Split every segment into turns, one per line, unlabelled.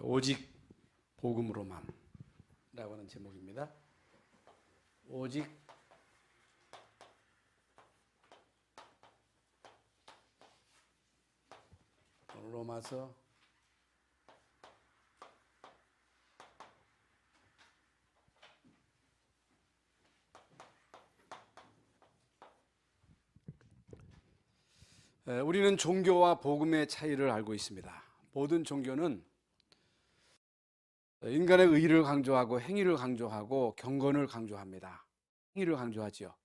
오직 복음으로만 라고 하는 제목입니다. 오직 로마서 1 우리는 종교와 복음의 차이를 알고 있습니다. 모든 종교는 인간의 의를 강조하고 행위를 강조하고 경건을 강조합니다. 행위를 강조하죠.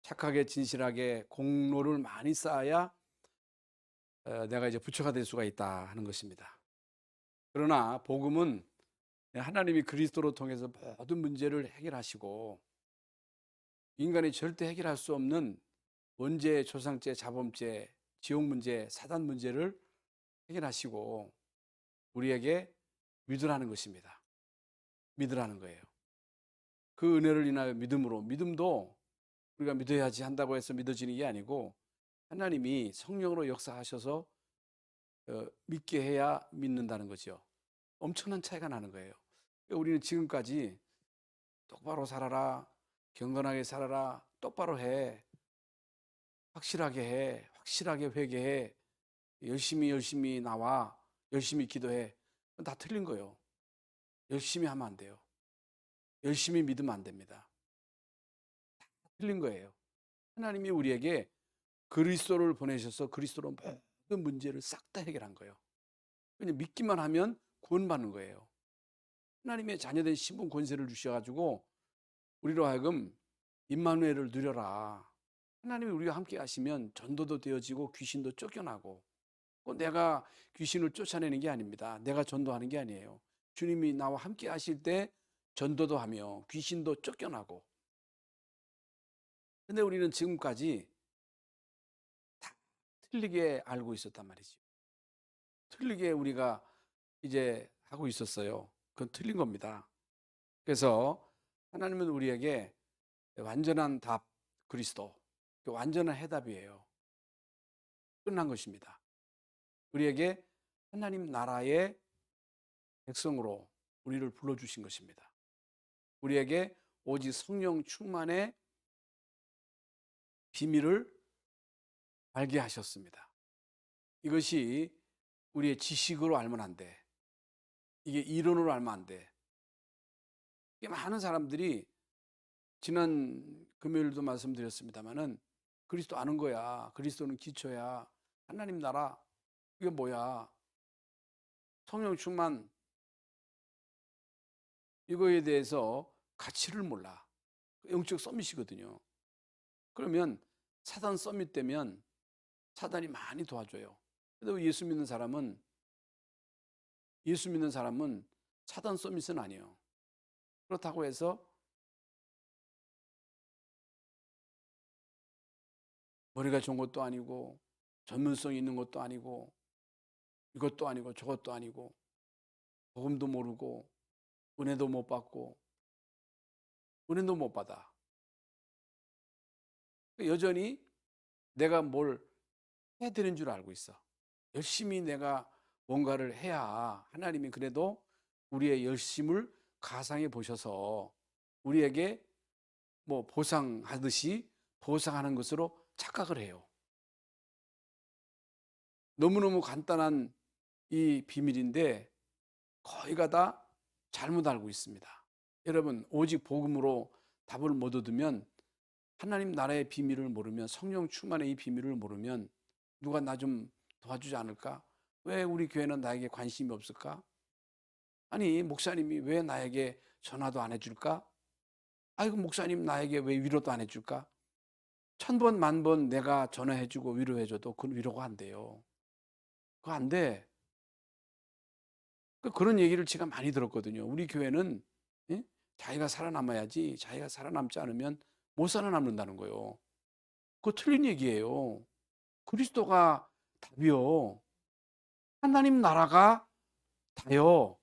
착하게 진실하게 공로를 많이 쌓아야 내가 이제 부처가 될 수가 있다 하는 것입니다. 그러나 복음은 하나님이 그리스도로 통해서 모든 문제를 해결하시고 인간이 절대 해결할 수 없는 원죄, 조상죄, 자범죄, 지옥 문제, 사단 문제를 해결하시고 우리에게 믿으라는 것입니다. 믿으라는 거예요. 그 은혜를 인하여 믿음으로, 믿음도 우리가 믿어야지 한다고 해서 믿어지는 게 아니고 하나님이 성령으로 역사하셔서 믿게 해야 믿는다는 거죠. 엄청난 차이가 나는 거예요. 우리는 지금까지 똑바로 살아라, 경건하게 살아라, 똑바로 해, 확실하게 해, 확실하게 회개해, 열심히 나와, 열심히 기도해. 다 틀린 거예요. 열심히 하면 안 돼요. 열심히 믿으면 안 됩니다. 다 틀린 거예요. 하나님이 우리에게 그리스도를 보내셔서 그리스도로 모든 문제를 싹 다 해결한 거예요. 그냥 믿기만 하면 구원받는 거예요. 하나님의 자녀된 신분 권세를 주셔가지고 우리로 하여금 임마누엘을 누려라. 하나님이 우리와 함께 하시면 전도도 되어지고 귀신도 쫓겨나고, 내가 귀신을 쫓아내는 게 아닙니다. 내가 전도하는 게 아니에요. 주님이 나와 함께 하실 때 전도도 하며 귀신도 쫓겨나고. 근데 우리는 지금까지 다 틀리게 알고 있었단 말이죠. 틀리게 우리가 이제 하고 있었어요. 그건 틀린 겁니다. 그래서 하나님은 우리에게 완전한 답, 그리스도, 완전한 해답이에요. 끝난 것입니다. 우리에게 하나님 나라의 백성으로 우리를 불러주신 것입니다. 우리에게 오직 성령 충만의 비밀을 알게 하셨습니다. 이것이 우리의 지식으로 알면 안 돼. 이게 이론으로 알면 안 돼. 많은 사람들이 지난 금요일도 말씀드렸습니다마는 그리스도 아는 거야. 그리스도는 기초야. 하나님 나라 이게 뭐야? 성령 충만 이거에 대해서 가치를 몰라. 영적 서밋이거든요. 그러면 사단 서밋 되면 사단이 많이 도와줘요. 근데 예수 믿는 사람은 사단 서밋은 아니에요. 그렇다고 해서 머리가 좋은 것도 아니고 전문성이 있는 것도 아니고 이것도 아니고 저것도 아니고 복음도 모르고 은혜도 못 받고 은혜도 못 받아. 여전히 내가 뭘 해야 되는 줄 알고 있어. 열심히 내가 뭔가를 해야 하나님이 그래도 우리의 열심을 가상해 보셔서 우리에게 뭐 보상하듯이 보상하는 것으로 착각을 해요. 너무너무 간단한 이 비밀인데 거의가 다 잘못 알고 있습니다. 여러분, 오직 복음으로 답을 못 얻으면, 하나님 나라의 비밀을 모르면, 성령 충만의 이 비밀을 모르면 누가 나 좀 도와주지 않을까? 왜 우리 교회는 나에게 관심이 없을까? 아니, 목사님이 왜 나에게 전화도 안 해줄까? 아이고, 목사님 나에게 왜 위로도 안 해줄까? 1000번, 10,000번 내가 전화해주고 위로해줘도 그건 위로가 안 돼요. 그거 안 돼. 그런 얘기를 제가 많이 들었거든요. 우리 교회는 자기가 살아남아야지, 자기가 살아남지 않으면 못 살아남는다는 거예요. 그거 틀린 얘기예요. 그리스도가 답이요. 하나님 나라가 다요.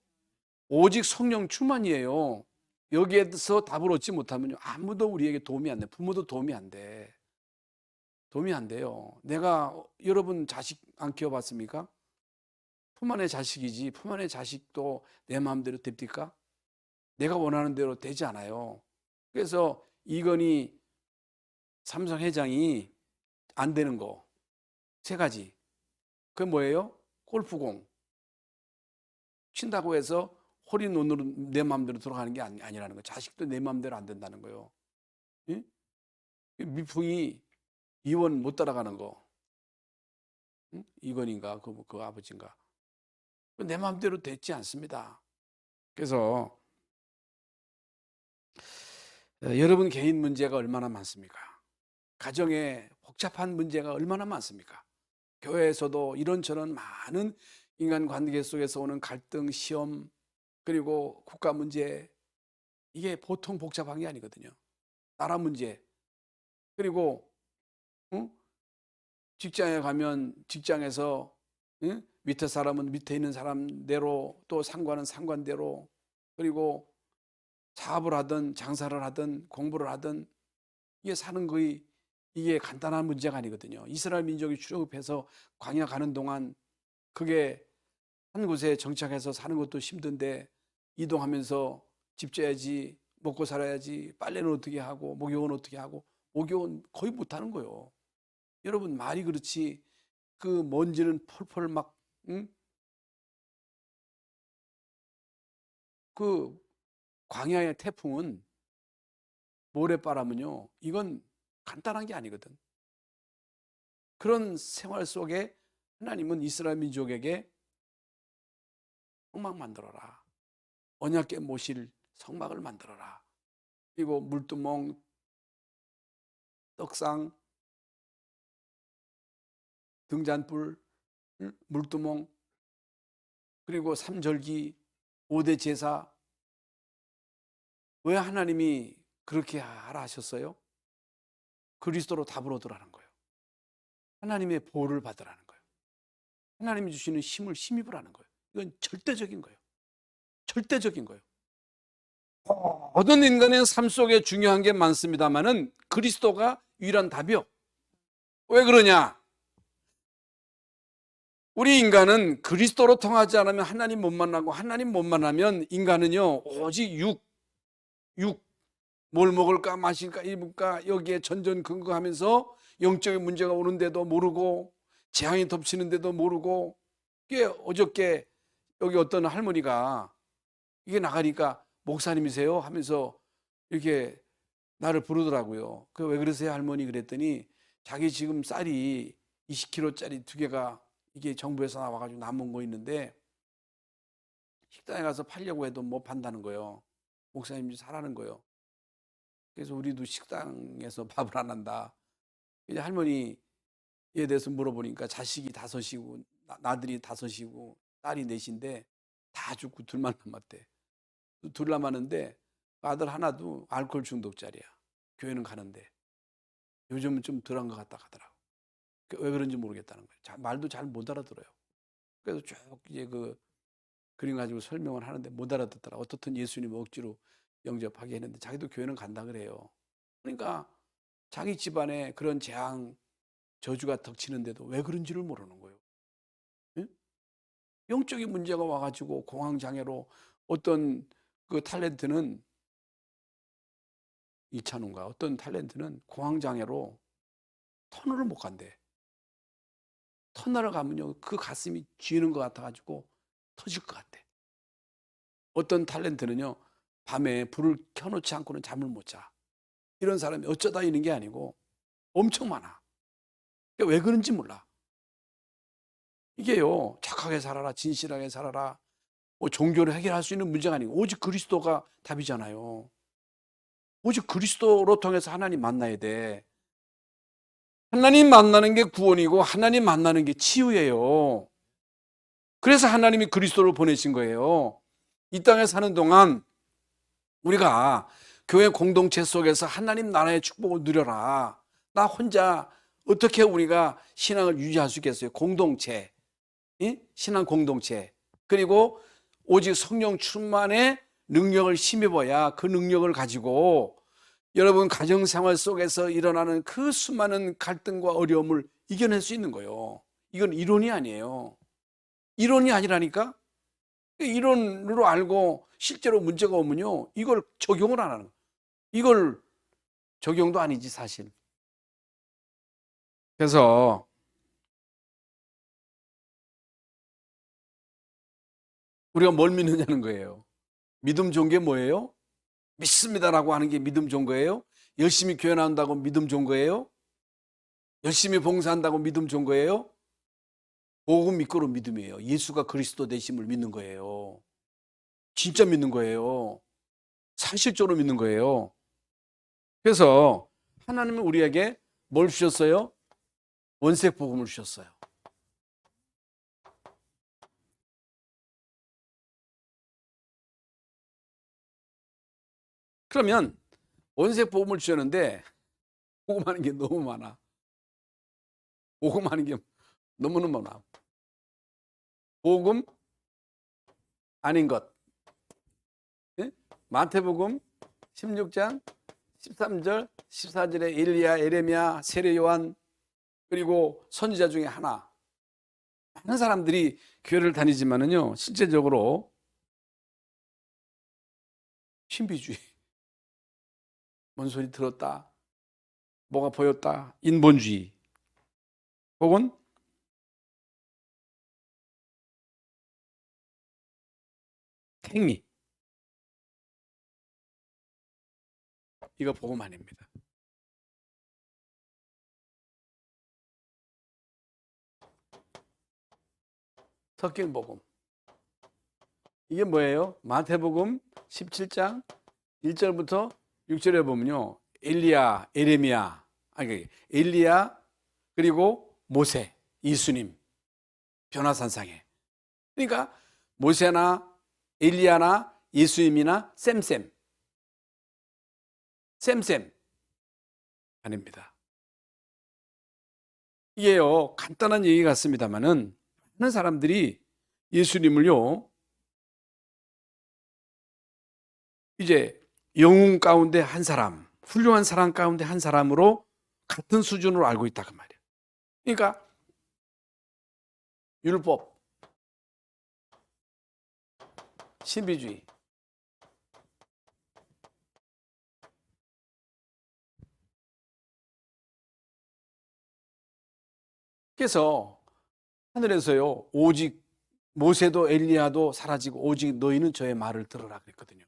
오직 성령 충만이에요. 여기에서 답을 얻지 못하면 아무도 우리에게 도움이 안 돼. 부모도 도움이 안 돼. 도움이 안 돼요. 내가 여러분 자식 안 키워봤습니까? 품 안의 자식이지 품 안의 자식도 내 마음대로 됩니까? 내가 원하는 대로 되지 않아요. 그래서 이건희 삼성 회장이 안 되는 거 세 가지. 그게 뭐예요? 골프공 친다고 해서 홀인원으로 내 마음대로 돌아가는 게 아니라는 거예요. 자식도 내 마음대로 안 된다는 거예요. 예? 미풍이 이원 못 따라가는 거. 응? 이건인가 그 아버지인가. 내 마음대로 되지 않습니다. 그래서 여러분 개인 문제가 얼마나 많습니까? 가정에 복잡한 문제가 얼마나 많습니까? 교회에서도 이런저런 많은 인간관계 속에서 오는 갈등, 시험, 그리고 국가 문제, 이게 보통 복잡한 게 아니거든요. 나라 문제, 그리고 직장에 가면 직장에서 밑에 사람은 밑에 있는 사람대로, 또 상관은 상관대로, 그리고 사업을 하든 장사를 하든 공부를 하든 이게 사는 거의 이게 간단한 문제가 아니거든요. 이스라엘 민족이 출애굽해서 광야 가는 동안 그게 한 곳에 정착해서 사는 것도 힘든데 이동하면서 집 져야지, 먹고 살아야지, 빨래는 어떻게 하고 목욕은 어떻게 하고, 목욕은 거의 못하는 거예요. 여러분 말이 그렇지 그 먼지는 펄펄 막 그 광야의 태풍은 모래바람은요 이건 간단한 게 아니거든. 그런 생활 속에 하나님은 이스라엘 민족에게 성막 만들어라, 언약궤 모실 성막을 만들어라, 그리고 물두멍, 떡상, 등잔불, 물두멍, 그리고 삼절기, 5대 제사. 왜 하나님이 그렇게 하라 하셨어요? 그리스도로 답을 얻으라는 거예요. 하나님의 보호를 받으라는 거예요. 하나님이 주시는 힘을 힘입으라는 거예요. 이건 절대적인 거예요. 절대적인 거예요. 모든 인간의 삶 속에 중요한 게 많습니다만은 그리스도가 유일한 답이요. 왜 그러냐? 우리 인간은 그리스도로 통하지 않으면 하나님 못 만나고, 하나님 못 만나면 인간은요 오직 뭘 먹을까 마실까 입을까 여기에 전전긍긍하면서 영적인 문제가 오는데도 모르고, 재앙이 덮치는데도 모르고. 이게 어저께 여기 어떤 할머니가 이게 나가니까 목사님이세요 하면서 이렇게 나를 부르더라고요. 그 왜 그러세요 할머니 그랬더니 자기 지금 쌀이 20kg짜리 2개가 이게 정부에서 나와가지고 남은 거 있는데 식당에 가서 팔려고 해도 못 판다는 거예요. 목사님이 사라는 거예요. 그래서 우리도 식당에서 밥을 안 한다. 이제 할머니에 대해서 물어보니까 자식이 5이고 나들이 5이고 딸이 4인데 다 죽고 둘만 남았대. 둘 남았는데 아들 하나도 알코올 중독자리야. 교회는 가는데 요즘은 좀 덜한 것 같다 하더라고. 왜 그런지 모르겠다는 거예요. 말도 잘 못 알아들어요. 그래서 쭉 이제 그 그림 가지고 설명을 하는데 못 알아듣더라. 어떻든 예수님 억지로 영접하게 했는데 자기도 교회는 간다 그래요. 그러니까 자기 집안에 그런 재앙 저주가 덮치는데도 왜 그런지를 모르는 거예요. 예? 영적인 문제가 와가지고 공황장애로 어떤 그 탤런트는 이찬훈가 어떤 탤런트는 공황장애로 터널을 못 간대. 터널을 가면요 그 가슴이 쥐는 것 같아가지고 터질 것 같대. 어떤 탤런트는요 밤에 불을 켜놓지 않고는 잠을 못 자. 이런 사람이 어쩌다 있는 게 아니고 엄청 많아. 그러니까 왜 그런지 몰라. 이게요 착하게 살아라, 진실하게 살아라, 뭐 종교를 해결할 수 있는 문제가 아니고 오직 그리스도가 답이잖아요. 오직 그리스도로 통해서 하나님 만나야 돼. 하나님 만나는 게 구원이고 하나님 만나는 게 치유예요. 그래서 하나님이 그리스도를 보내신 거예요. 이 땅에 사는 동안 우리가 교회 공동체 속에서 하나님 나라의 축복을 누려라. 나 혼자 어떻게 우리가 신앙을 유지할 수 있겠어요? 공동체, 신앙 공동체, 그리고 오직 성령 충만의 능력을 힘입어야 그 능력을 가지고 여러분 가정생활 속에서 일어나는 그 수많은 갈등과 어려움을 이겨낼 수 있는 거예요. 이건 이론이 아니에요. 이론이 아니라니까. 이론으로 알고 실제로 문제가 오면요, 이걸 적용을 안 하는 거예요. 이걸 적용도 아니지 사실. 그래서 우리가 뭘 믿느냐는 거예요. 믿음 좋은 게 뭐예요? 믿습니다라고 하는 게 믿음 좋은 거예요? 열심히 교회 나온다고 믿음 좋은 거예요? 열심히 봉사한다고 믿음 좋은 거예요? 복음 믿고로 믿음이에요. 예수가 그리스도 되심을 믿는 거예요. 진짜 믿는 거예요. 사실적으로 믿는 거예요. 그래서 하나님은 우리에게 뭘 주셨어요? 원색 복음을 주셨어요. 그러면 원색 복음을 주셨는데 복음하는 게 너무 많아. 복음하는 게 너무너무 많아. 복음 아닌 것. 예? 마태복음 16장 13절 14절에 엘리야, 에레미야, 세례 요한, 그리고 선지자 중에 하나. 많은 사람들이 교회를 다니지만은요, 실제적으로 신비주의, 뭔 소리 들었다, 뭐가 보였다, 인본주의, 혹은 행위, 이거 복음 아닙니다. 섞인 복음. 이게 뭐예요? 마태복음 17장 1절부터 6절에 보면요, 엘리야, 에레미야, 아니 엘리야, 그리고 모세, 예수님 변화산상에. 그러니까 모세나 엘리야나 예수님이나 쌤쌤 아닙니다. 이게요, 간단한 얘기 같습니다만은 많은 사람들이 예수님을요, 이제 영웅 가운데 한 사람, 훌륭한 사람 가운데 한 사람으로 같은 수준으로 알고 있다 그 말이에요. 그러니까 율법, 신비주의, 그래서 하늘에서요, 오직 모세도 엘리야도 사라지고 오직 너희는 저의 말을 들으라 그랬거든요.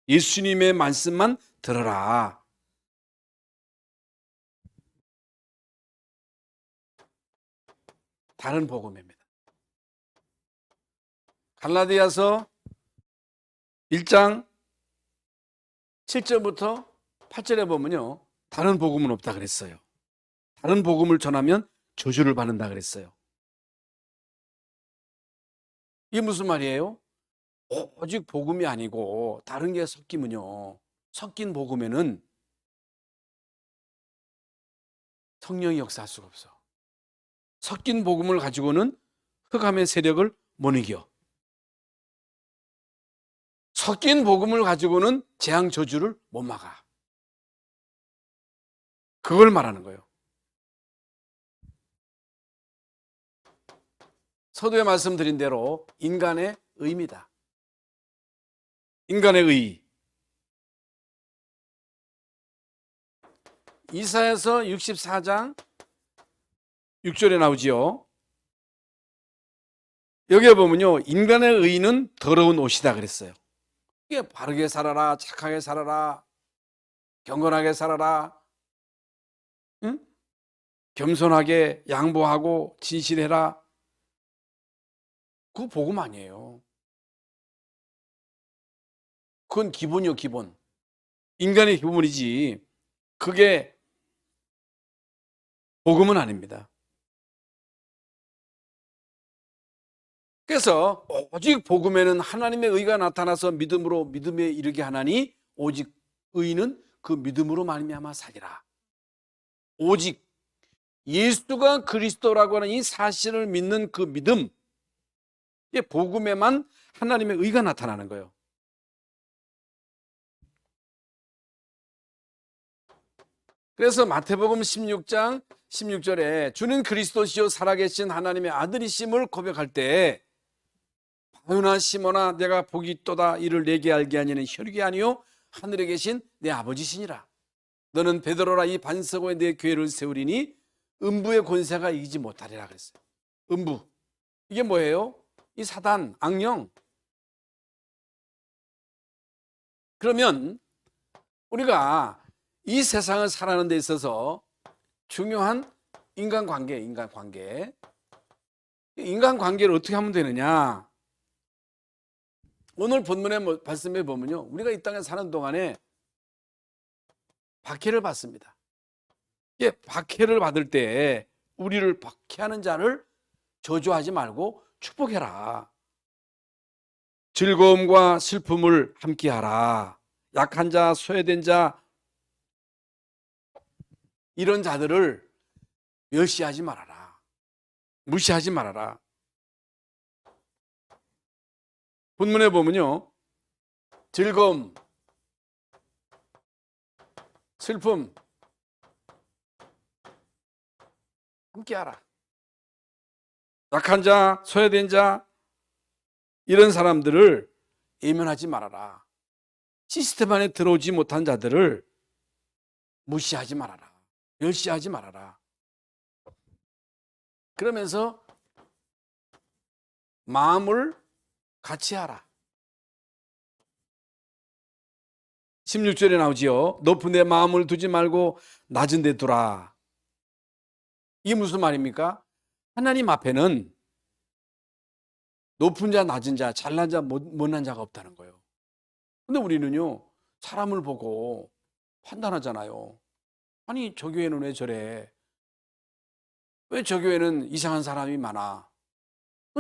예수님의 말씀만 들어라. 다른 복음입니다. 갈라디아서 1장 7절부터 8절에 보면요, 다른 복음은 없다 그랬어요. 다른 복음을 전하면 저주를 받는다 그랬어요. 이게 무슨 말이에요? 오직 복음이 아니고 다른 게 섞이면요, 섞인 복음에는 성령이 역사할 수가 없어. 섞인 복음을 가지고는 흑암의 세력을 못 이겨. 섞인 복음을 가지고는 재앙 저주를 못 막아. 그걸 말하는 거예요. 서두에 말씀드린 대로 인간의 의입니다. 인간의 의. 이사야서 64장 6절에 나오지요. 여기에 보면요, 인간의 의는 더러운 옷이다 그랬어요. 이게 바르게 살아라, 착하게 살아라, 경건하게 살아라, 응? 겸손하게 양보하고 진실해라. 그거 복음 아니에요. 그건 기본이요, 기본. 인간의 기본이지 그게 복음은 아닙니다. 그래서 오직 복음에는 하나님의 의가 나타나서 믿음으로 믿음에 이르게 하나니 오직 의는 그 믿음으로 말미암아 살리라. 오직 예수가 그리스도라고 하는 이 사실을 믿는 그 믿음, 이 복음에만 하나님의 의가 나타나는 거예요. 그래서 마태복음 16장 16절에 주는 그리스도시요 살아계신 하나님의 아들이심을 고백할 때 바요나 시몬아 내가 복이 있도다 이를 내게 알게 하니는 혈육이 아니요 하늘에 계신 내 아버지시니라. 너는 베드로라 이 반석에 내 교회를 세우리니 음부의 권세가 이기지 못하리라 그랬어요. 음부 이게 뭐예요? 이 사단 악령. 그러면 우리가 이 세상을 살아가는 데 있어서 중요한 인간관계를 어떻게 하면 되느냐? 오늘 본문의 말씀에 보면요, 우리가 이 땅에 사는 동안에 박해를 받습니다. 예, 박해를 받을 때 우리를 박해하는 자를 저주하지 말고 축복해라. 즐거움과 슬픔을 함께하라. 약한 자, 소외된 자, 이런 자들을 멸시하지 말아라. 무시하지 말아라. 본문에 보면요, 즐거움, 슬픔 함께하라. 약한 자, 소외된 자, 이런 사람들을 외면하지 말아라. 시스템 안에 들어오지 못한 자들을 무시하지 말아라. 멸시하지 말아라. 그러면서 마음을 같이 하라. 16절에 나오지요. 높은 데 마음을 두지 말고 낮은 데 두라. 이게 무슨 말입니까? 하나님 앞에는 높은 자, 낮은 자, 잘난 자, 못난 자가 없다는 거예요. 근데 우리는요, 사람을 보고 판단하잖아요. 아니, 저 교회는 왜 저래? 왜 저 교회는 이상한 사람이 많아?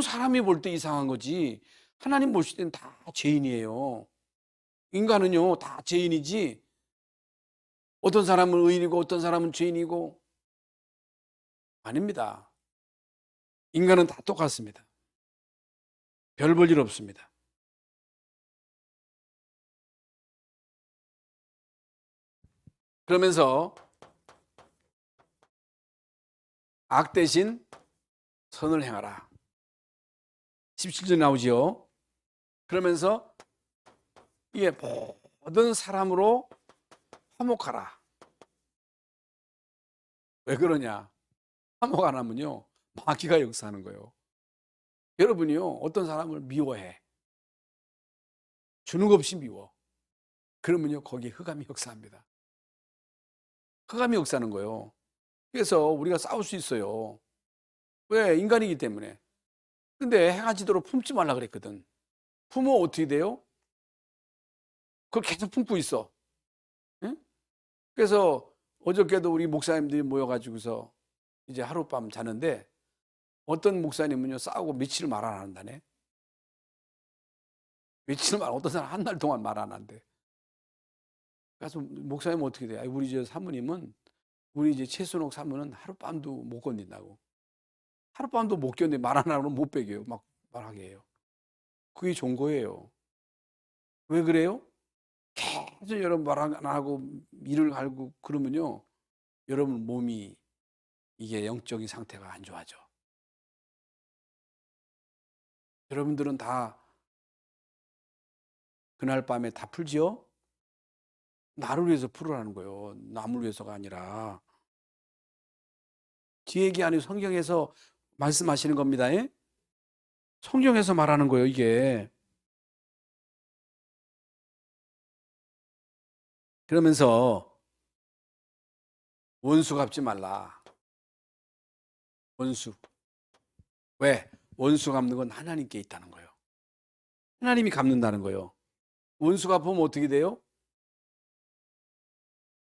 사람이 볼 때 이상한 거지. 하나님 보실 때는 다 죄인이에요. 인간은요, 다 죄인이지. 어떤 사람은 의인이고 어떤 사람은 죄인이고. 아닙니다. 인간은 다 똑같습니다. 별 볼 일 없습니다. 그러면서 악 대신 선을 행하라. 17절 나오지요. 그러면서 이게 모든 사람으로 화목하라. 왜 그러냐? 화목 안 하면요, 마귀가 역사하는 거예요. 여러분이요, 어떤 사람을 미워해. 주는 것 없이 미워. 그러면요, 거기에 흑암이 역사합니다. 흑암이 역사하는 거예요. 그래서 우리가 싸울 수 있어요. 왜? 인간이기 때문에. 근데 해가 지도록 품지 말라 그랬거든. 품으면 어떻게 돼요? 그걸 계속 품고 있어. 응? 그래서 어저께도 우리 목사님들이 모여가지고서 이제 하룻밤 자는데 어떤 목사님은요, 싸우고 며칠 말 안 한다네. 어떤 사람 한 달 동안 말 안 한대. 그래서 목사님은 어떻게 돼? 우리 저 사모님은, 우리 이제 최순옥 사모는 하룻밤도 못 건든다고. 하룻밤도 못 견뎌. 말 안 하면 못 베겨요. 막 말하게 해요. 그게 좋은 거예요. 왜 그래요? 계속 여러분 말 안 하고 일을 갈고 그러면요, 여러분 몸이, 이게 영적인 상태가 안 좋아져. 여러분들은 다 그날 밤에 다 풀지요? 나를 위해서 풀으라는 거예요. 남을 위해서가 아니라. 제 얘기 아니고 성경에서 말씀하시는 겁니다. 예? 성경에서 말하는 거예요, 이게. 그러면서 원수 갚지 말라. 원수. 왜? 원수 갚는 건 하나님께 있다는 거예요. 하나님이 갚는다는 거예요. 원수 갚으면 어떻게 돼요?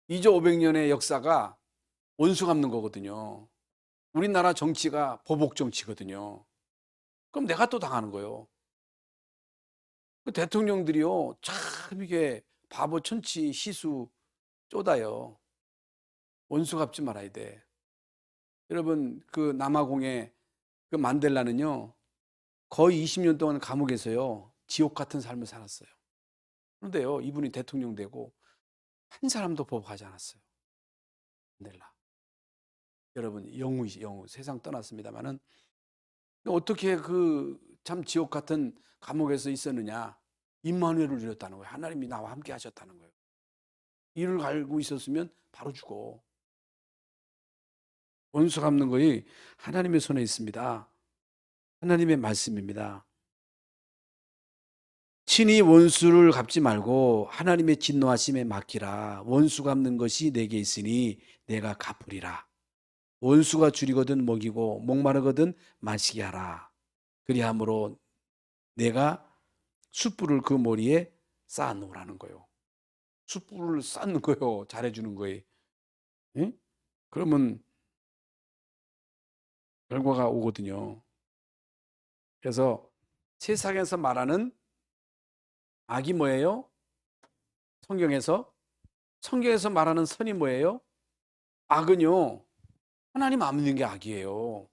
2조 500년의 역사가 원수 갚는 거거든요. 우리나라 정치가 보복 정치거든요. 그럼 내가 또 당하는 거예요. 그 대통령들이요, 참 이게 바보 천치 시수 쪼다요. 원수 갚지 말아야 돼. 여러분, 그 남아공의 그 만델라는요, 거의 20년 동안 감옥에서요, 지옥 같은 삶을 살았어요. 그런데요, 이분이 대통령 되고 한 사람도 보복하지 않았어요. 만델라. 여러분, 영웅이시, 영웅. 세상 떠났습니다마는 어떻게 그 참 지옥 같은 감옥에서 있었느냐? 임마누엘을 누렸다는 거예요. 하나님이 나와 함께 하셨다는 거예요. 이를 알고 있었으면 바로 죽어. 원수 갚는 거이 하나님의 손에 있습니다. 하나님의 말씀입니다. 친히 원수를 갚지 말고 하나님의 진노하심에 맡기라. 원수 갚는 것이 내게 있으니 내가 갚으리라. 원수가 줄이거든 먹이고 목마르거든 마시게 하라. 그리함으로 내가 숯불을 그 머리에 쌓아 놓으라는 거예요. 숯불을 쌓는 거예요. 잘해주는 거예요. 예? 그러면 결과가 오거든요. 그래서 세상에서 말하는 악이 뭐예요? 성경에서 말하는 선이 뭐예요? 악은요, 하나님 안 믿는 게 악이에요.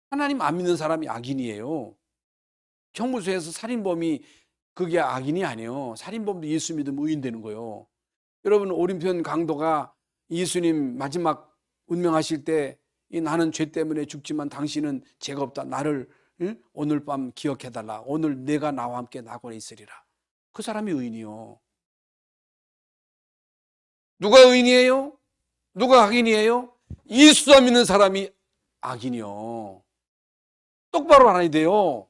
하나님 안 믿는 사람이 악인이에요. 형무소에서 살인범이 그게 악인이 아니에요. 살인범도 예수 믿으면 의인되는 거예요. 여러분, 오른편 강도가 예수님 마지막 운명하실 때 나는 죄 때문에 죽지만 당신은 죄가 없다. 나를 오늘 밤 기억해달라. 오늘 내가 나와 함께 낙원에 있으리라. 그 사람이 의인이요. 누가 의인이에요? 누가 악인이에요? 예수 안 믿는 사람이 악인이요. 똑바로 알아야 돼요.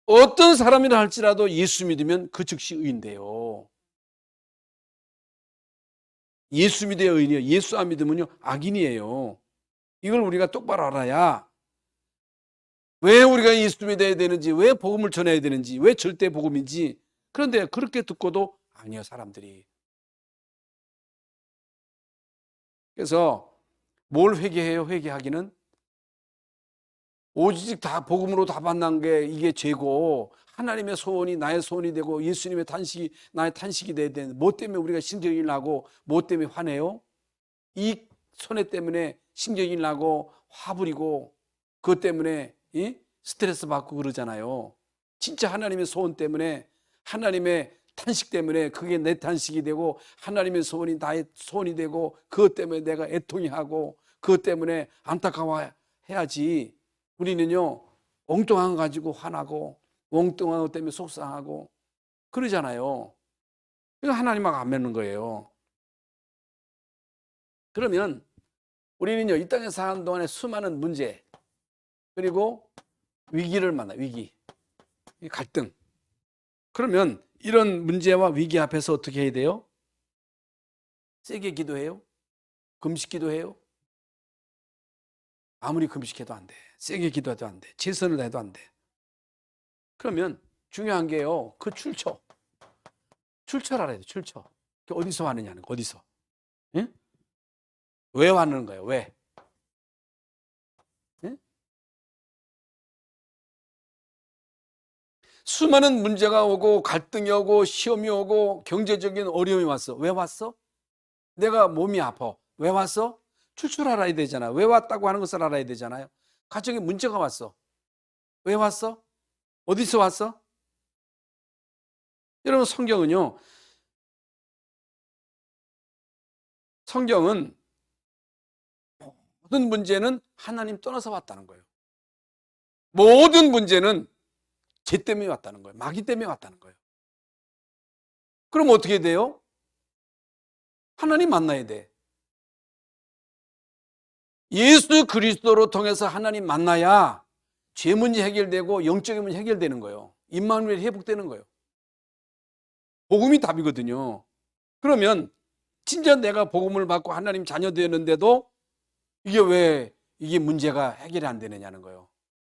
어떤 사람이라 할지라도 예수 믿으면 그 즉시 의인돼요. 예수 믿어야 의인이에요. 예수 안 믿으면요 악인이에요. 이걸 우리가 똑바로 알아야 왜 우리가 예수 믿어야 되는지, 왜 복음을 전해야 되는지, 왜 절대 복음인지. 그런데 그렇게 듣고도 아니요, 사람들이. 그래서 뭘 회개해요? 회개하기는 오직 다 복음으로 다 만난 게 이게 죄고, 하나님의 소원이 나의 소원이 되고 예수님의 탄식이 나의 탄식이 돼야 되는데, 뭐 때문에 우리가 신경이 나고 뭐 때문에 화내요? 이 손해 때문에 신경이 나고 화부리고 그것 때문에 스트레스 받고 그러잖아요. 진짜 하나님의 소원 때문에, 하나님의 탄식 때문에 그게 내 탄식이 되고 하나님의 소원이 나의 소원이 되고 그것 때문에 내가 애통이 하고 그것 때문에 안타까워해야지. 우리는요 엉뚱한 거 가지고 화나고 엉뚱한 것 때문에 속상하고 그러잖아요. 이거 하나님하고 안 맞는 거예요. 그러면 우리는요 이 땅에 사는 동안에 수많은 문제 그리고 위기를 만나요. 위기, 갈등. 그러면 이런 문제와 위기 앞에서 어떻게 해야 돼요? 세게 기도해요? 금식 기도해요? 아무리 금식해도 안 돼. 세게 기도해도 안 돼. 최선을 다해도 안 돼. 그러면 중요한 게요. 그 출처를 알아야 돼. 출처. 어디서 왔느냐는 거. 어디서. 예? 왜 왔는 거예요? 왜? 예? 수많은 문제가 오고 갈등이 오고 시험이 오고 경제적인 어려움이 왔어. 왜 왔어? 내가 몸이 아파. 왜 왔어? 출처를 알아야 되잖아. 왜 왔다고 하는 것을 알아야 되잖아요. 가정에 문제가 왔어. 왜 왔어? 어디서 왔어? 여러분, 성경은 모든 문제는 하나님 떠나서 왔다는 거예요. 모든 문제는 죄 때문에 왔다는 거예요. 마귀 때문에 왔다는 거예요. 그럼 어떻게 돼요? 하나님 만나야 돼. 예수 그리스도로 통해서 하나님 만나야 죄 문제 해결되고 영적인 문제 해결되는 거예요. 임마누엘이 회복되는 거예요. 복음이 답이거든요. 그러면 진짜 내가 복음을 받고 하나님 자녀 되었는데도 이게 문제가 해결이 안 되느냐는 거예요.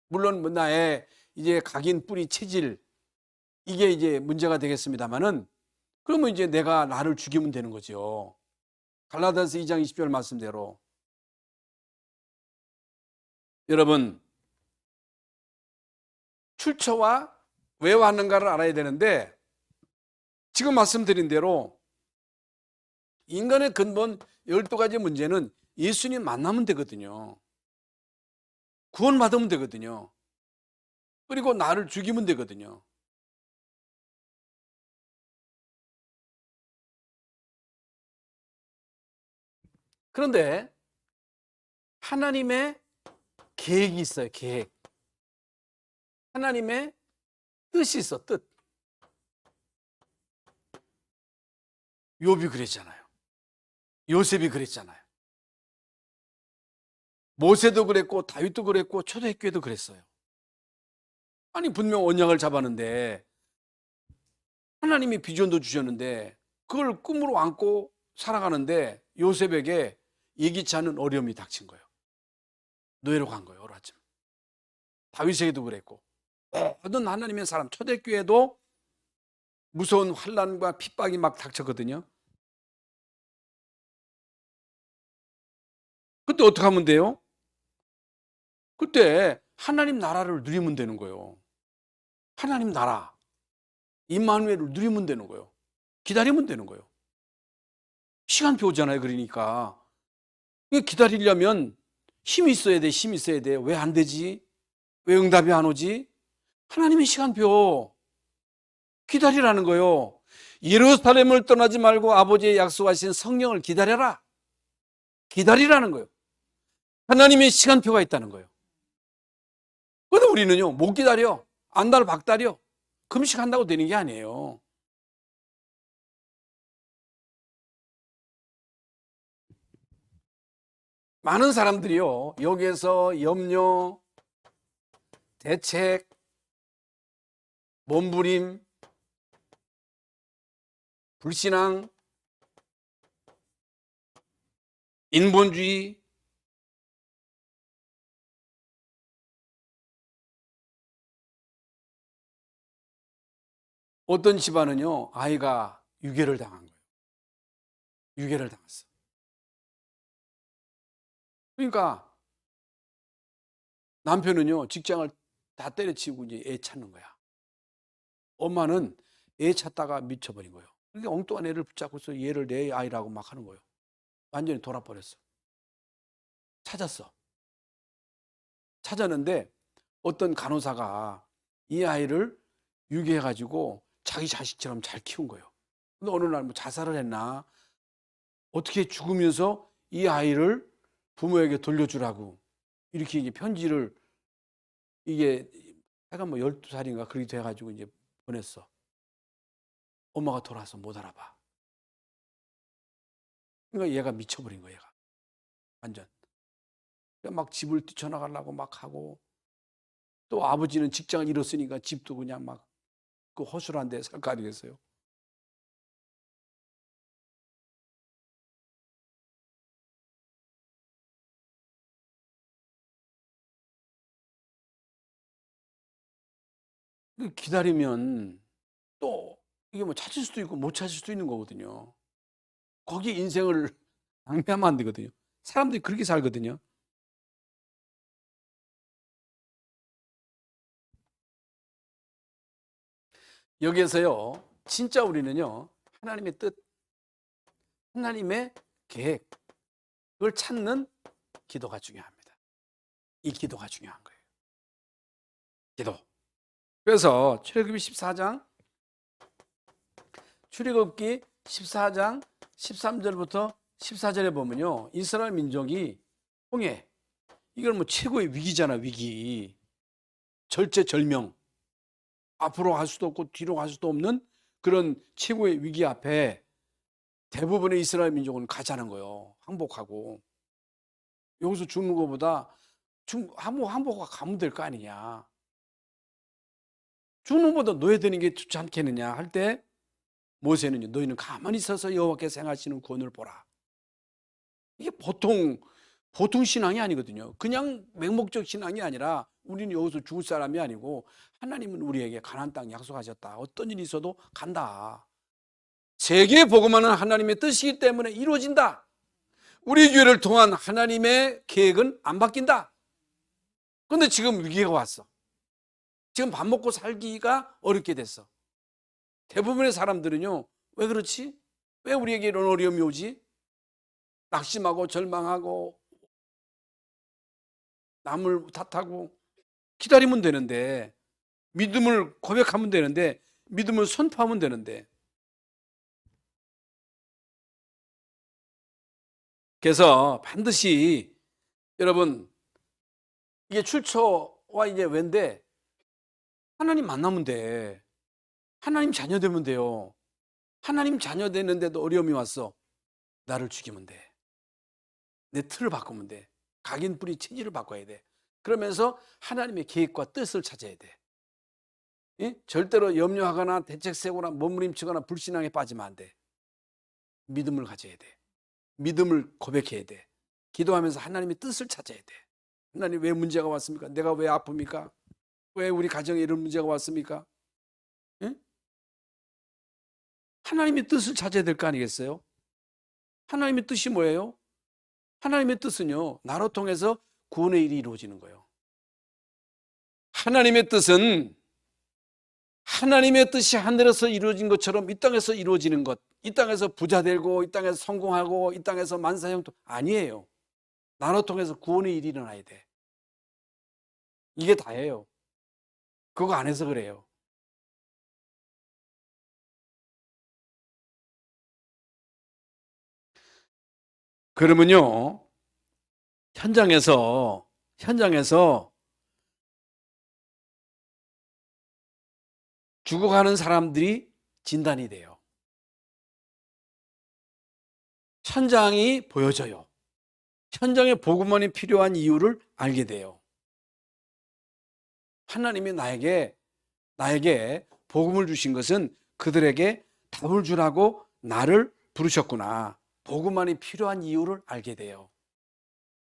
물론 나의 이제 각인 뿌리 체질 이게 이제 문제가 되겠습니다만은 그러면 이제 내가 나를 죽이면 되는 거죠. 갈라디아서 2장 20절 말씀대로. 여러분, 출처와 왜 왔는가를 알아야 되는데 지금 말씀드린 대로 인간의 근본 12가지 문제는 예수님 만나면 되거든요. 구원받으면 되거든요. 그리고 나를 죽이면 되거든요. 그런데 하나님의 계획이 있어요. 계획. 하나님의 뜻이 있어. 뜻. 욥이 그랬잖아요. 요셉이 그랬잖아요. 모세도 그랬고 다윗도 그랬고 초대교회도 그랬어요. 아니 분명 언약을 잡았는데 하나님이 비전도 주셨는데 그걸 꿈으로 안고 살아가는데 요셉에게 예기치 않은 어려움이 닥친 거예요. 노예로 간 거예요. 어라쯤. 다윗에게도 그랬고 모든 하나님의 사람 초대교회도 무서운 환난과 핍박이 막 닥쳤거든요. 그때 어떻게 하면 돼요? 그때 하나님 나라를 누리면 되는 거예요. 하나님 나라, 임마누엘을 누리면 되는 거예요. 기다리면 되는 거예요. 시간표 오잖아요. 그러니까 기다리려면 힘이 있어야 돼. 힘이 있어야 돼. 왜 안 되지? 왜 응답이 안 오지? 하나님의 시간표 기다리라는 거예요. 예루살렘을 떠나지 말고 아버지의 약속하신 성령을 기다려라. 기다리라는 거예요. 하나님의 시간표가 있다는 거예요. 그런데 우리는요 못 기다려. 안달 박달이요. 금식한다고 되는 게 아니에요. 많은 사람들이요 여기에서 염려, 대책, 몸부림, 불신앙, 인본주의, 어떤 집안은요 아이가 유괴를 당한 거예요. 유괴를 당했어. 그러니까 남편은요 직장을 다 때려치우고 이제 애 찾는 거야. 엄마는 애 찾다가 미쳐버린 거예요. 그러니까 엉뚱한 애를 붙잡고서 얘를 내 아이라고 막 하는 거예요. 완전히 돌아버렸어. 찾았어. 찾았는데 어떤 간호사가 이 아이를 유괴해가지고 자기 자식처럼 잘 키운 거예요. 근데 어느 날 뭐 자살을 했나 어떻게 죽으면서 이 아이를 부모에게 돌려주라고 이렇게 이제 편지를 이게 해가 뭐 12살인가 그렇게 돼가지고 이제 보냈어. 엄마가 돌아와서 못 알아봐. 그러니까 얘가 미쳐버린 거야, 얘가. 완전. 막 집을 뛰쳐나가려고 막 하고 또 아버지는 직장을 잃었으니까 집도 그냥 막 그 허술한 데 살까 아니겠어요. 기다리면 또 이게 뭐 찾을 수도 있고 못 찾을 수도 있는 거거든요. 거기에 인생을 낭비하면 안 되거든요. 사람들이 그렇게 살거든요. 여기에서요, 진짜 우리는요, 하나님의 뜻, 하나님의 계획, 그걸 찾는 기도가 중요합니다. 이 기도가 중요한 거예요. 기도. 그래서 출애굽기 14장, 출애굽기 14장 13절부터 14절에 보면요, 이스라엘 민족이 홍해, 이건 뭐 최고의 위기잖아, 위기. 절체절명. 앞으로 갈 수도 없고 뒤로 갈 수도 없는 그런 최고의 위기 앞에 대부분의 이스라엘 민족은 가자는 거예요. 항복하고. 여기서 죽는 것보다 항복하고 가면 될 거 아니냐. 죽는 것보다 노예되는 게 좋지 않겠느냐 할 때 모세는요, 너희는 가만히 있어서 여호와께서 행하시는 구원을 보라. 이게 보통 신앙이 아니거든요. 그냥 맹목적 신앙이 아니라 우리는 여기서 죽을 사람이 아니고 하나님은 우리에게 가나안 땅 약속하셨다. 어떤 일이 있어도 간다. 세계에 복음하는 하나님의 뜻이기 때문에 이루어진다. 우리 교회를 통한 하나님의 계획은 안 바뀐다. 그런데 지금 위기가 왔어. 지금 밥 먹고 살기가 어렵게 됐어. 대부분의 사람들은요, 왜 그렇지? 왜 우리에게 이런 어려움이 오지? 낙심하고 절망하고 남을 탓하고 기다리면 되는데, 믿음을 고백하면 되는데, 믿음을 선포하면 되는데, 그래서 반드시 여러분 이게 출처와 이제 왠데 하나님 만나면 돼. 하나님 자녀 되면 돼요. 하나님 자녀 되는데도 어려움이 왔어. 나를 죽이면 돼. 내 틀을 바꾸면 돼. 각인뿌리 체질을 바꿔야 돼. 그러면서 하나님의 계획과 뜻을 찾아야 돼. 예? 절대로 염려하거나 대책 세우거나 몸부림치거나 불신앙에 빠지면 안 돼. 믿음을 가져야 돼. 믿음을 고백해야 돼. 기도하면서 하나님의 뜻을 찾아야 돼. 하나님 왜 문제가 왔습니까? 내가 왜 아픕니까? 왜 우리 가정에 이런 문제가 왔습니까? 예? 하나님의 뜻을 찾아야 될 거 아니겠어요? 하나님의 뜻이 뭐예요? 하나님의 뜻은요, 나로 통해서 구원의 일이 이루어지는 거예요. 하나님의 뜻은 하나님의 뜻이 하늘에서 이루어진 것처럼 이 땅에서 이루어지는 것, 이 땅에서 부자 되고 이 땅에서 성공하고 이 땅에서 만사형통 아니에요. 나로 통해서 구원의 일이 일어나야 돼. 이게 다예요. 그거 안 해서 그래요. 그러면요, 현장에서 죽어가는 사람들이 진단이 돼요. 현장이 보여져요. 현장에 복음만이 필요한 이유를 알게 돼요. 하나님이 나에게 복음을 주신 것은 그들에게 답을 주라고 나를 부르셨구나. 복음만이 필요한 이유를 알게 돼요.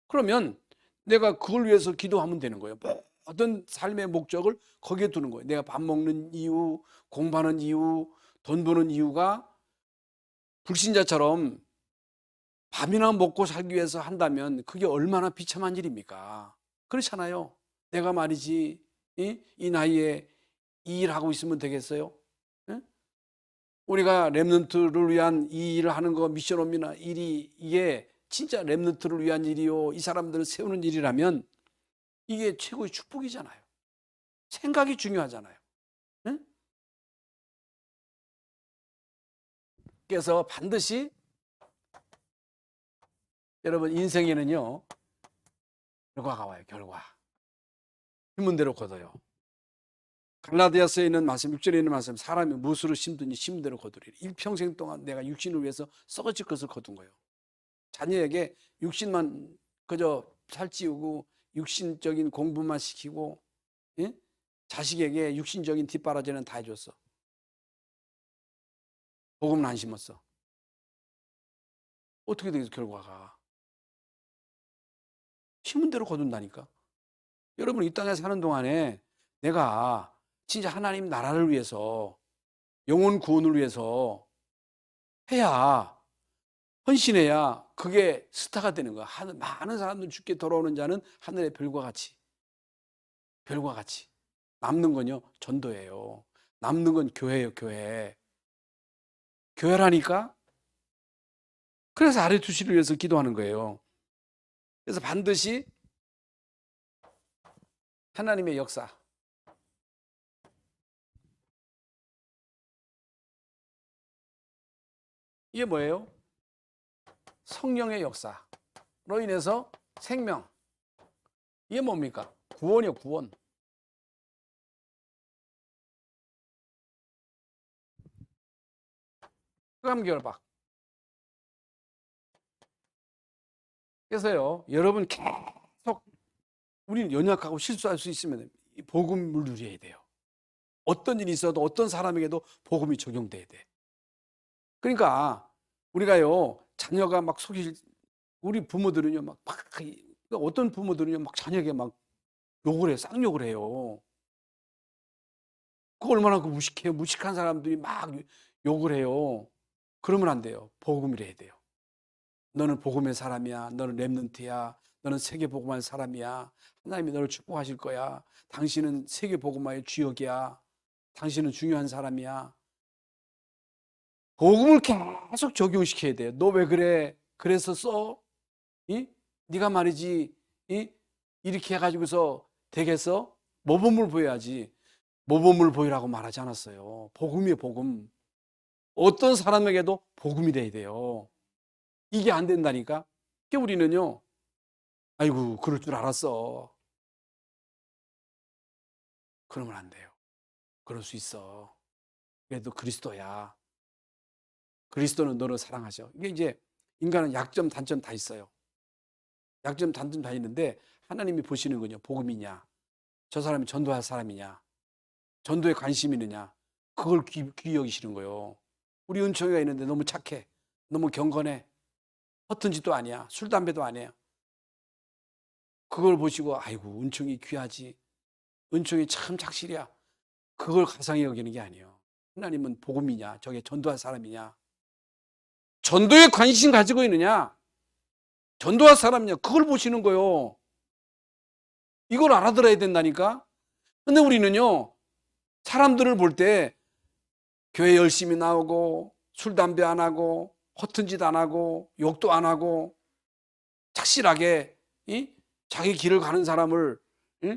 그러면 내가 그걸 위해서 기도하면 되는 거예요. 어떤 삶의 목적을 거기에 두는 거예요. 내가 밥 먹는 이유, 공부하는 이유, 돈 버는 이유가 불신자처럼 밥이나 먹고 살기 위해서 한다면 그게 얼마나 비참한 일입니까? 그렇잖아요. 내가 말이지 이 나이에 이 일하고 있으면 되겠어요? 예? 우리가 렘넌트를 위한 이 일을 하는 거 미션홈이나 일이 이게 진짜 렘넌트를 위한 일이요, 이 사람들을 세우는 일이라면 이게 최고의 축복이잖아요. 생각이 중요하잖아요. 예? 그래서 반드시 여러분 인생에는요 결과가 와요. 결과. 심은 대로 거둬요. 갈라디아서에 있는 말씀, 6절에 있는 말씀, 사람이 무엇으로 심든지 심은 대로 거두리라. 일평생 동안 내가 육신을 위해서 썩어질 것을 거둔 거예요. 자녀에게 육신만 그저 살찌우고 육신적인 공부만 시키고, 예? 자식에게 육신적인 뒷바라지는 다 해줬어. 복음은 안 심었어. 어떻게 되겠어? 결과가 심은 대로 거둔다니까. 여러분 이 땅에 사는 동안에 내가 진짜 하나님 나라를 위해서, 영혼 구원을 위해서 해야, 헌신해야 그게 스타가 되는 거야. 많은 사람들 죽게 돌아오는 자는 하늘의 별과 같이 남는 건요 전도예요. 남는 건 교회예요. 교회라니까. 그래서 아레투시를 위해서 기도하는 거예요. 그래서 반드시 하나님의 역사, 이게 뭐예요? 성령의 역사로 인해서 생명, 이게 뭡니까? 구원이요. 구원. 흑암결박. 그래서요 여러분 계속, 우리는 연약하고 실수할 수 있으면 이 복음을 누려야 돼요. 어떤 일이 있어도 어떤 사람에게도 복음이 적용돼야 돼. 그러니까 우리가요 자녀가 막 우리 부모들은요 막 어떤 부모들은요 막 자녀에게 막 욕을 해요. 쌍욕을 해요. 그 얼마나 그 무식해요. 무식한 사람들이 막 욕을 해요. 그러면 안 돼요. 복음을 해야 돼요. 너는 복음의 사람이야. 너는 렘넌트야. 너는 세계 복음할 사람이야. 하나님이 너를 축복하실 거야. 당신은 세계 복음화의 주역이야. 당신은 중요한 사람이야. 복음을 계속 적용시켜야 돼요. 너 왜 그래? 그래서 써? 네가 말이지 이렇게 해가지고서 되겠어? 모범을 보여야지. 모범을 보이라고 말하지 않았어요. 복음이에요. 복음. 어떤 사람에게도 복음이 돼야 돼요. 이게 안 된다니까. 우리는요, 아이고, 그럴 줄 알았어. 그러면 안 돼요. 그럴 수 있어. 그래도 그리스도야. 그리스도는 너를 사랑하셔. 이게 이제 인간은 약점, 단점 다 있어요. 약점, 단점 다 있는데 하나님이 보시는 건요, 복음이냐, 저 사람이 전도할 사람이냐, 전도에 관심이 있느냐, 그걸 귀히 여기시는 거예요. 우리 은총이가 있는데 너무 착해, 너무 경건해, 허튼 짓도 아니야, 술, 담배도 아니야. 그걸 보시고 아이고, 은총이 귀하지, 은총이 참 착실이야, 그걸 가상히 여기는 게 아니에요. 하나님은 복음이냐, 저게 전도할 사람이냐, 전도에 관심 가지고 있느냐, 전도할 사람이냐, 그걸 보시는 거예요. 이걸 알아들어야 된다니까. 근데 우리는요, 사람들을 볼 때 교회 열심히 나오고 술, 담배 안 하고 허튼 짓 안 하고 욕도 안 하고 착실하게 자기 길을 가는 사람을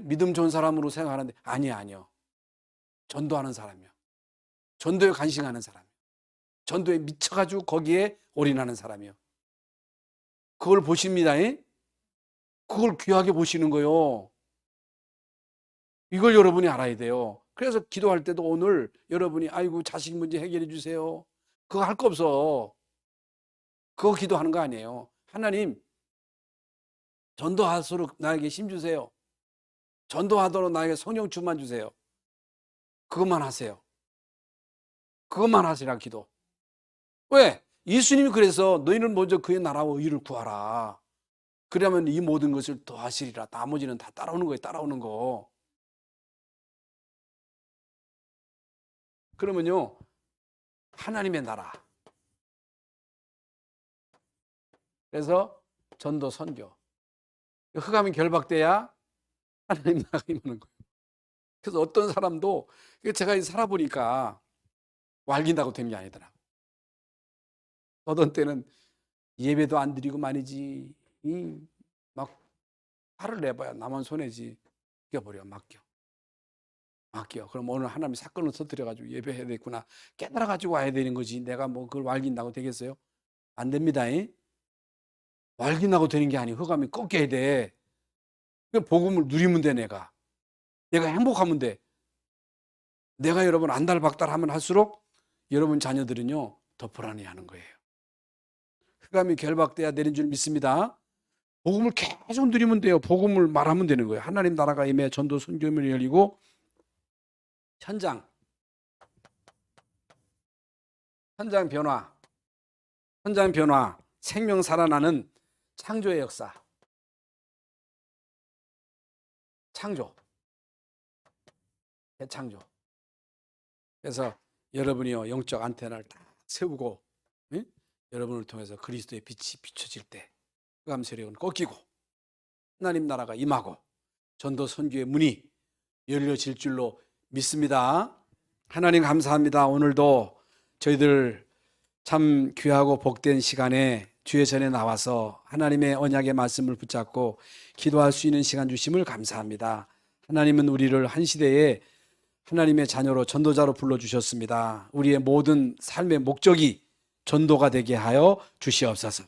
믿음 좋은 사람으로 생각하는데, 아니요. 전도하는 사람이요. 전도에 관심하는 사람이요. 전도에 미쳐가지고 거기에 올인하는 사람이요. 그걸 보십니다. 그걸 귀하게 보시는 거요. 이걸 여러분이 알아야 돼요. 그래서 기도할 때도 오늘 여러분이 아이고, 자식 문제 해결해 주세요, 그거 할 거 없어. 그거 기도하는 거 아니에요. 하나님, 전도하도록 나에게 힘 주세요. 전도하도록 나에게 성령 충만 주세요. 그것만 하세요. 그것만 하시라 기도. 왜? 예수님이 그래서 너희는 먼저 그의 나라와 의를 구하라. 그러면 이 모든 것을 더하시리라. 나머지는 다 따라오는 거예요. 따라오는 거. 그러면요, 하나님의 나라. 그래서 전도, 선교. 흑암이 결박돼야 하나님 나라가 임하는 거예요. 그래서 어떤 사람도, 제가 살아보니까 wal긴다고 되는 게 아니더라고. 어떤 때는 예배도 안 드리고 말이지, 막 화를 내봐야 나만 손해지. 맡겨버려, 맡겨. 그럼 오늘 하나님이 사건을 터뜨려가지고 예배해야 되겠구나, 깨달아가지고 와야 되는 거지. 내가 뭐 그걸 wal긴다고 되겠어요? 안 됩니다. wal긴다고 되는 게 아니고 흑암이 꺾여야 돼. 복음을 누리면 돼. 내가 행복하면 돼. 내가 여러분 안달박달하면 할수록 여러분 자녀들은요, 더 불안해하는 거예요. 흑암이 결박돼야 되는 줄 믿습니다. 복음을 계속 누리면 돼요. 복음을 말하면 되는 거예요. 하나님 나라가 임해 전도, 선교문이 열리고 현장 변화, 생명 살아나는 창조의 역사. 대창조. 그래서 여러분이요, 영적 안테나를 딱 세우고, 여러분을 통해서 그리스도의 빛이 비춰질 때 흑암 세력은 꺾이고 하나님 나라가 임하고 전도, 선교의 문이 열려질 줄로 믿습니다. 하나님 감사합니다. 오늘도 저희들 참 귀하고 복된 시간에 주의 전에 나와서 하나님의 언약의 말씀을 붙잡고 기도할 수 있는 시간 주심을 감사합니다. 하나님은 우리를 한 시대에 하나님의 자녀로, 전도자로 불러주셨습니다. 우리의 모든 삶의 목적이 전도가 되게 하여 주시옵소서.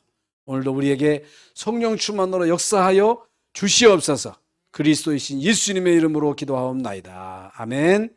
오늘도 우리에게 성령 충만으로 역사하여 주시옵소서. 그리스도이신 예수님의 이름으로 기도하옵나이다. 아멘.